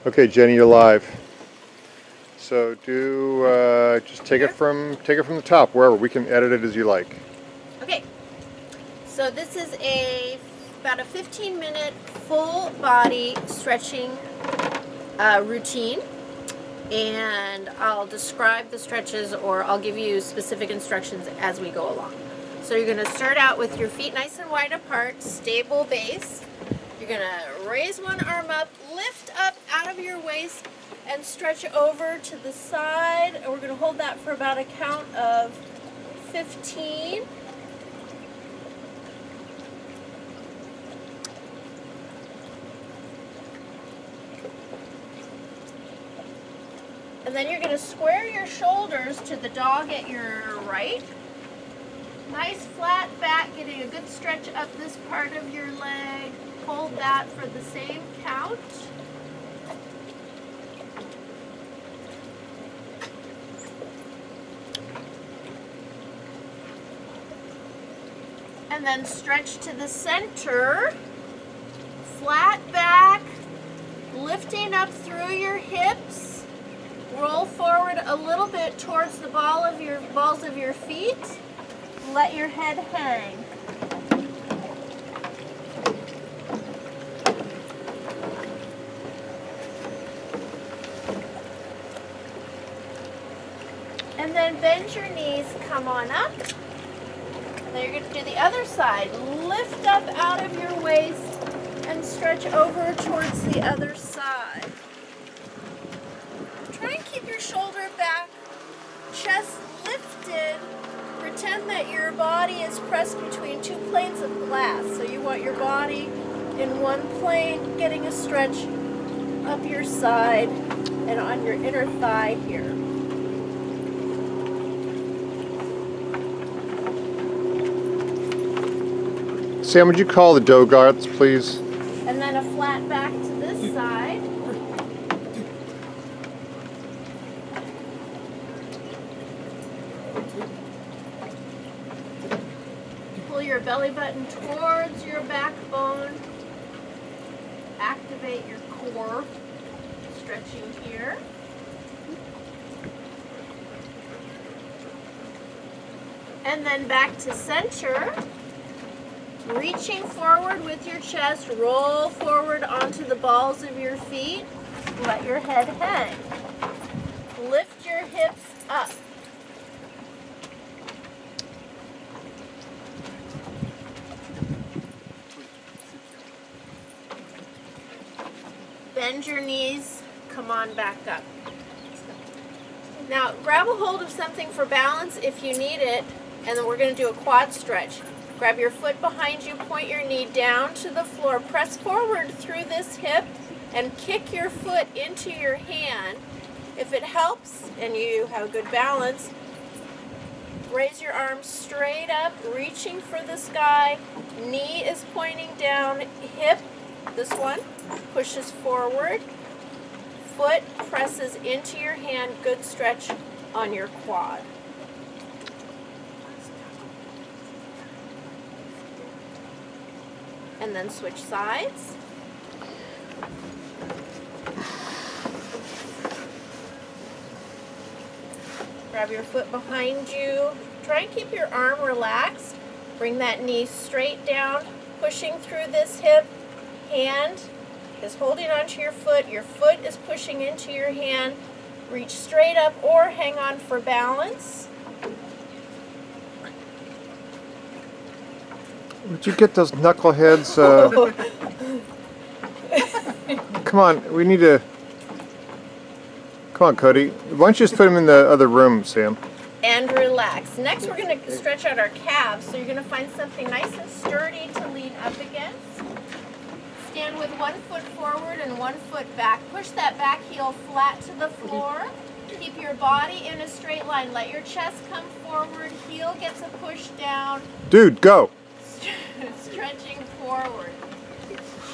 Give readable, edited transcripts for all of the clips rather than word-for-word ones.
Okay, Jenny, you're live. So just take it from the top, wherever. We can edit it as you like. Okay. So this is about a 15-minute full body stretching routine, and I'll describe the stretches, or I'll give you specific instructions as we go along. So you're going to start out with your feet nice and wide apart, stable base. You're going to raise one arm up, lift up out of your waist, and stretch over to the side. And we're going to hold that for about a count of 15. And then you're going to square your shoulders to the dog at your right. Nice flat back, getting a good stretch up this part of your leg. Hold that for the same count. And then stretch to the center. Flat back, lifting up through your hips. Roll forward a little bit towards the balls of your feet. Let your head hang. And then bend your knees, come on up. Then you're going to do the other side. Lift up out of your waist and stretch over towards the other side. Try and keep your shoulder back, chest lifted. Pretend that your body is pressed between two plates of glass. So you want your body in one plane, getting a stretch up your side and on your inner thigh here. Sam, would you call the Dogarts, please? And then a flat back to this side. Pull your belly button towards your backbone. Activate your core. Stretching here. And then back to center. Reaching forward with your chest, roll forward onto the balls of your feet. Let your head hang. Lift your hips up. Bend your knees, come on back up. Now grab a hold of something for balance if you need it, and then we're going to do a quad stretch. Grab your foot behind you, point your knee down to the floor, press forward through this hip, and kick your foot into your hand. If it helps and you have good balance, raise your arms straight up, reaching for the sky. Knee is pointing down, hip, this one, pushes forward. Foot presses into your hand, good stretch on your quad. And then switch sides. Grab your foot behind you. Try and keep your arm relaxed. Bring that knee straight down, pushing through this hip. Hand is holding onto your foot is pushing into your hand. Reach straight up or hang on for balance. Would you get those knuckleheads? Come on, we need to... Come on, Cody. Why don't you just put him in the other room, Sam? And relax. Next, we're going to stretch out our calves. So you're going to find something nice and sturdy to lean up against. Stand with one foot forward and one foot back. Push that back heel flat to the floor. Keep your body in a straight line. Let your chest come forward. Heel gets a push down. Dude, go! Stretching forward.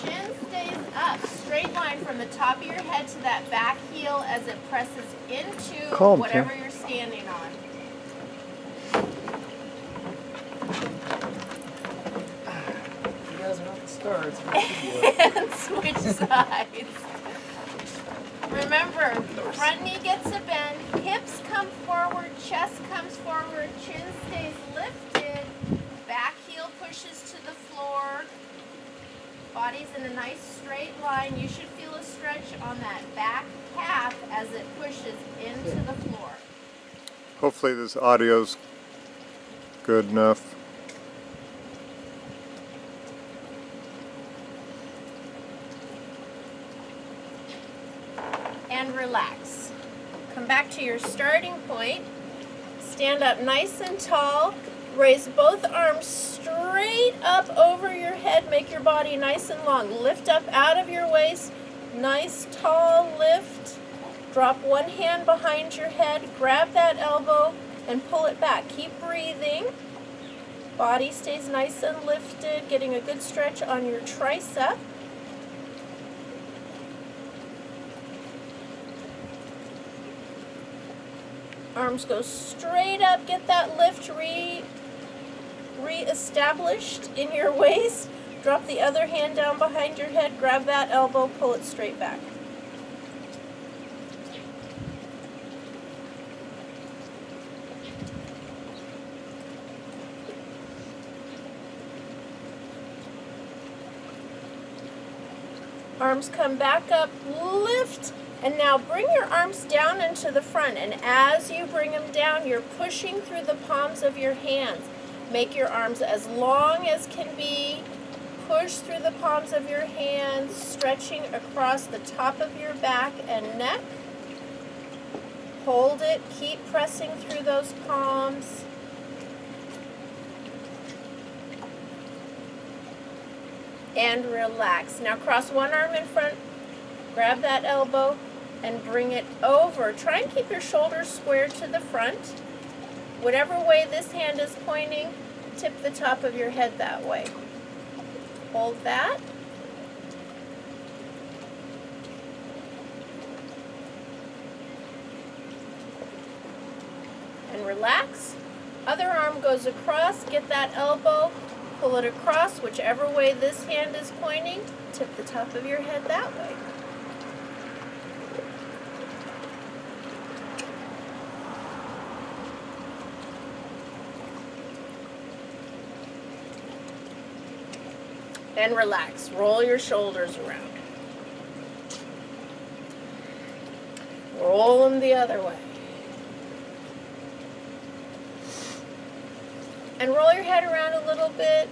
Chin stays up. Straight line from the top of your head to that back heel as it presses into whatever you're standing on. You guys are not the stars. And switch sides. Remember, front knee gets a bend, hips come forward, chest comes forward, chin stays lifted, back heel pushes to the floor, body's in a nice straight line. You should feel a stretch on that back calf as it pushes into the floor. Hopefully this audio's good enough. And relax. Come back to your starting point. Stand up nice and tall. Raise both arms straight up over your head. Make your body nice and long. Lift up out of your waist. Nice tall lift. Drop one hand behind your head. Grab that elbow and pull it back. Keep breathing. Body stays nice and lifted. Getting a good stretch on your tricep. Arms go straight up, get that lift re-established in your waist. Drop the other hand down behind your head, grab that elbow, pull it straight back. Arms come back up, lift. And now bring your arms down into the front, and as you bring them down, you're pushing through the palms of your hands. Make your arms as long as can be. Push through the palms of your hands, stretching across the top of your back and neck. Hold it, keep pressing through those palms. And relax. Now cross one arm in front, grab that elbow, and bring it over. Try and keep your shoulders squared to the front. Whatever way this hand is pointing, tip the top of your head that way. Hold that. And relax. Other arm goes across, get that elbow, pull it across, whichever way this hand is pointing, tip the top of your head that way. And relax. Roll your shoulders around. Roll them the other way. And roll your head around a little bit.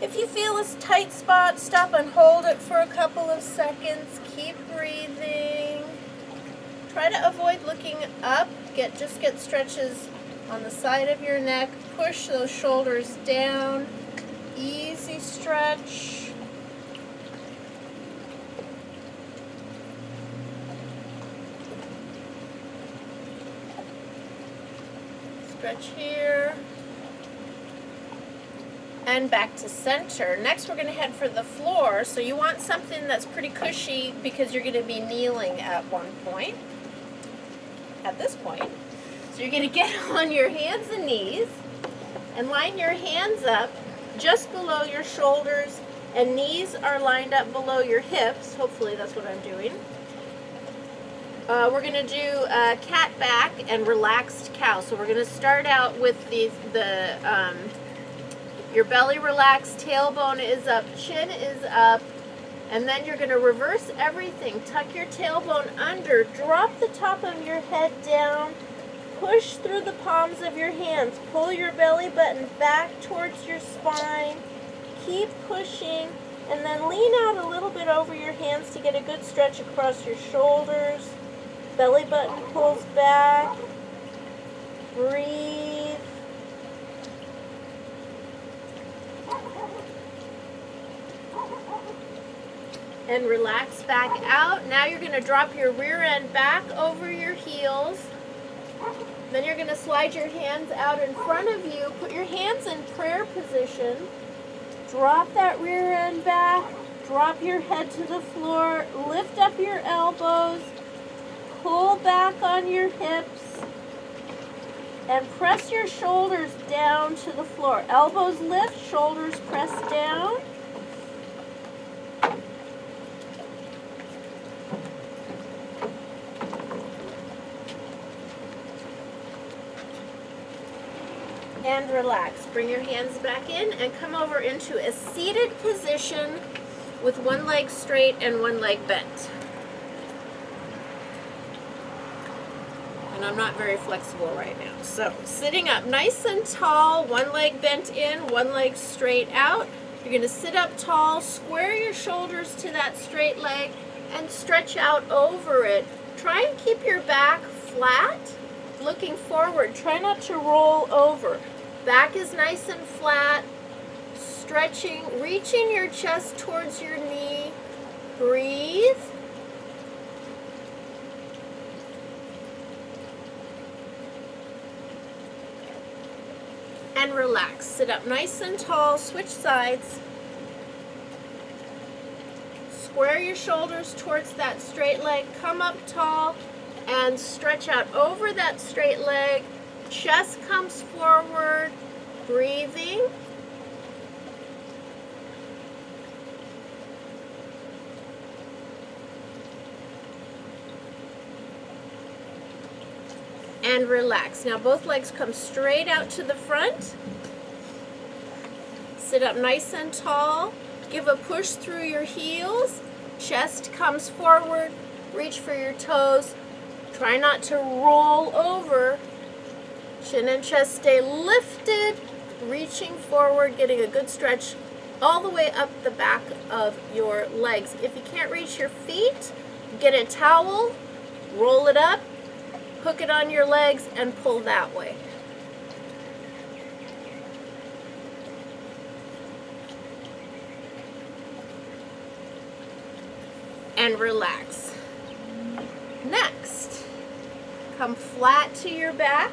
If you feel a tight spot, stop and hold it for a couple of seconds. Keep breathing. Try to avoid looking up. Just get stretches on the side of your neck. Push those shoulders down. Easy stretch. Stretch here. And back to center. Next we're going to head for the floor. So you want something that's pretty cushy because you're going to be kneeling at one point. At this point. So you're going to get on your hands and knees and line your hands up just below your shoulders, and knees are lined up below your hips. Hopefully that's what I'm doing. We're going to do cat back and relaxed cow. So we're going to start out with your belly relaxed, tailbone is up, chin is up, and then you're going to reverse everything. Tuck your tailbone under, drop the top of your head down, push through the palms of your hands, pull your belly button back towards your spine, keep pushing, and then lean out a little bit over your hands to get a good stretch across your shoulders. Belly button pulls back, breathe. And relax back out. Now you're going to drop your rear end back over your heels. Then you're going to slide your hands out in front of you. Put your hands in prayer position. Drop that rear end back. Drop your head to the floor. Lift up your elbows. Pull back on your hips. And press your shoulders down to the floor. Elbows lift, shoulders press down. And relax. Bring your hands back in and come over into a seated position with one leg straight and one leg bent. And I'm not very flexible right now. So sitting up nice and tall, one leg bent in, one leg straight out. You're going to sit up tall, square your shoulders to that straight leg, and stretch out over it. Try and keep your back flat, looking forward. Try not to roll over. Back is nice and flat, stretching, reaching your chest towards your knee. Breathe. And relax. Sit up nice and tall, switch sides. Square your shoulders towards that straight leg, come up tall, and stretch out over that straight leg. Chest comes forward, breathing. And relax. Now both legs come straight out to the front. Sit up nice and tall. Give a push through your heels. Chest comes forward. Reach for your toes. Try not to roll over. Chin and chest stay lifted. Reaching forward, getting a good stretch all the way up the back of your legs. If you can't reach your feet, get a towel, roll it up, hook it on your legs, and pull that way. And relax. Next, come flat to your back.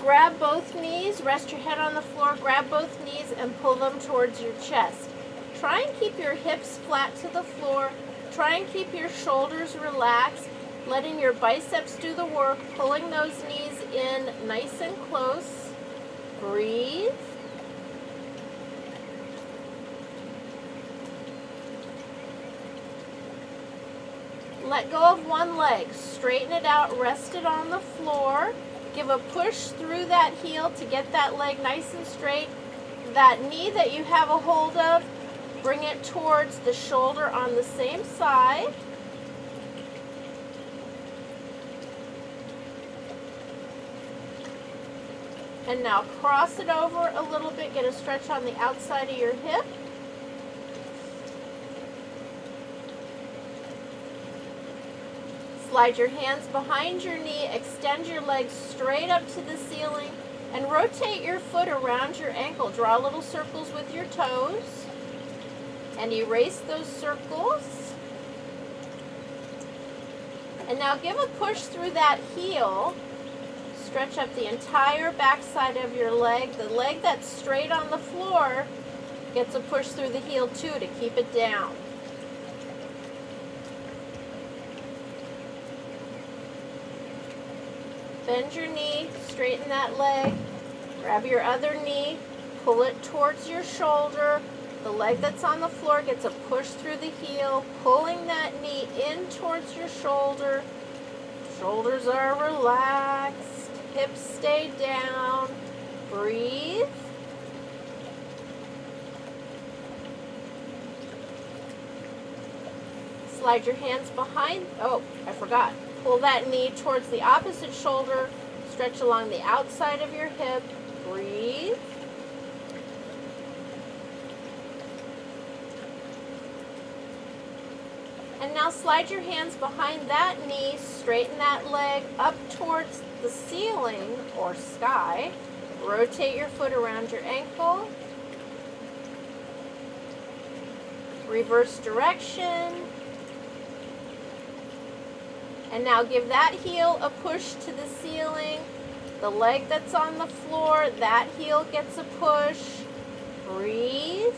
Grab both knees, rest your head on the floor, grab both knees and pull them towards your chest. Try and keep your hips flat to the floor. Try and keep your shoulders relaxed, letting your biceps do the work, pulling those knees in nice and close. Breathe. Let go of one leg, straighten it out, rest it on the floor. Give a push through that heel to get that leg nice and straight. That knee that you have a hold of, bring it towards the shoulder on the same side. And now cross it over a little bit, get a stretch on the outside of your hip. Slide your hands behind your knee, extend your legs straight up to the ceiling, and rotate your foot around your ankle. Draw little circles with your toes, and erase those circles. And now give a push through that heel. Stretch up the entire backside of your leg. The leg that's straight on the floor gets a push through the heel too to keep it down. Bend your knee, straighten that leg, grab your other knee, pull it towards your shoulder. The leg that's on the floor gets a push through the heel, pulling that knee in towards your shoulder. Shoulders are relaxed, hips stay down. Breathe. Slide your hands behind. Oh, I forgot. Pull that knee towards the opposite shoulder. Stretch along the outside of your hip. Breathe. And now slide your hands behind that knee. Straighten that leg up towards the ceiling or sky. Rotate your foot around your ankle. Reverse direction. And now give that heel a push to the ceiling. The leg that's on the floor, that heel gets a push. Breathe.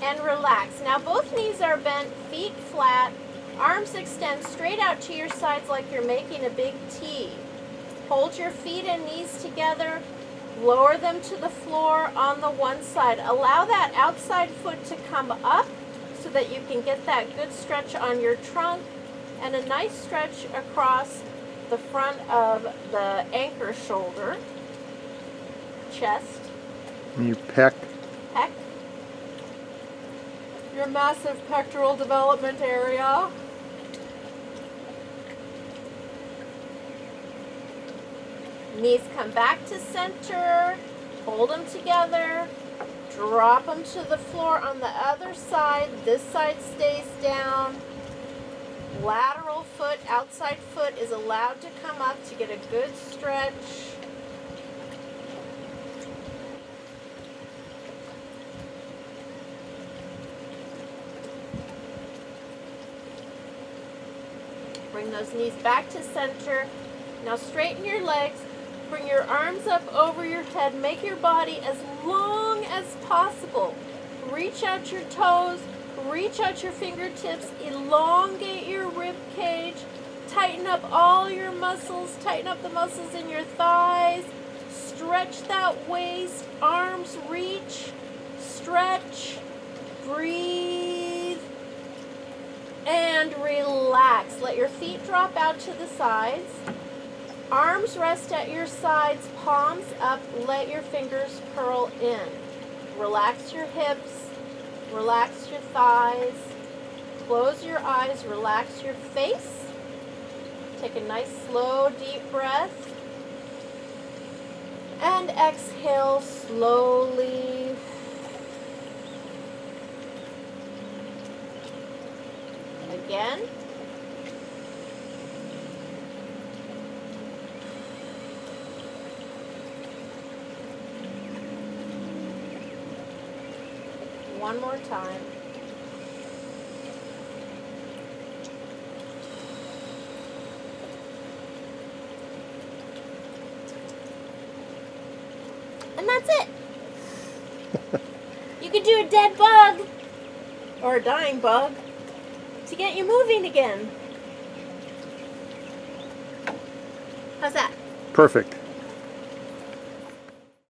And relax. Now both knees are bent, feet flat, arms extend straight out to your sides like you're making a big T. Hold your feet and knees together. Lower them to the floor on the one side. Allow that outside foot to come up so that you can get that good stretch on your trunk and a nice stretch across the front of the anchor shoulder, chest, And you peck. pec, your massive pectoral development area. Knees come back to center, hold them together, drop them to the floor on the other side. This side stays down. Lateral foot, outside foot is allowed to come up to get a good stretch. Bring those knees back to center. Now straighten your legs. Bring your arms up over your head. Make your body as long as possible. Reach out your toes. Reach out your fingertips. Elongate your rib cage. Tighten up all your muscles. Tighten up the muscles in your thighs. Stretch that waist. Arms reach. Stretch. Breathe. And relax. Let your feet drop out to the sides. Arms rest at your sides, palms up, let your fingers curl in. Relax your hips, relax your thighs, close your eyes, relax your face. Take a nice slow deep breath. And exhale slowly. Again. One more time. And that's it. You could do a dead bug or a dying bug to get you moving again. How's that? Perfect.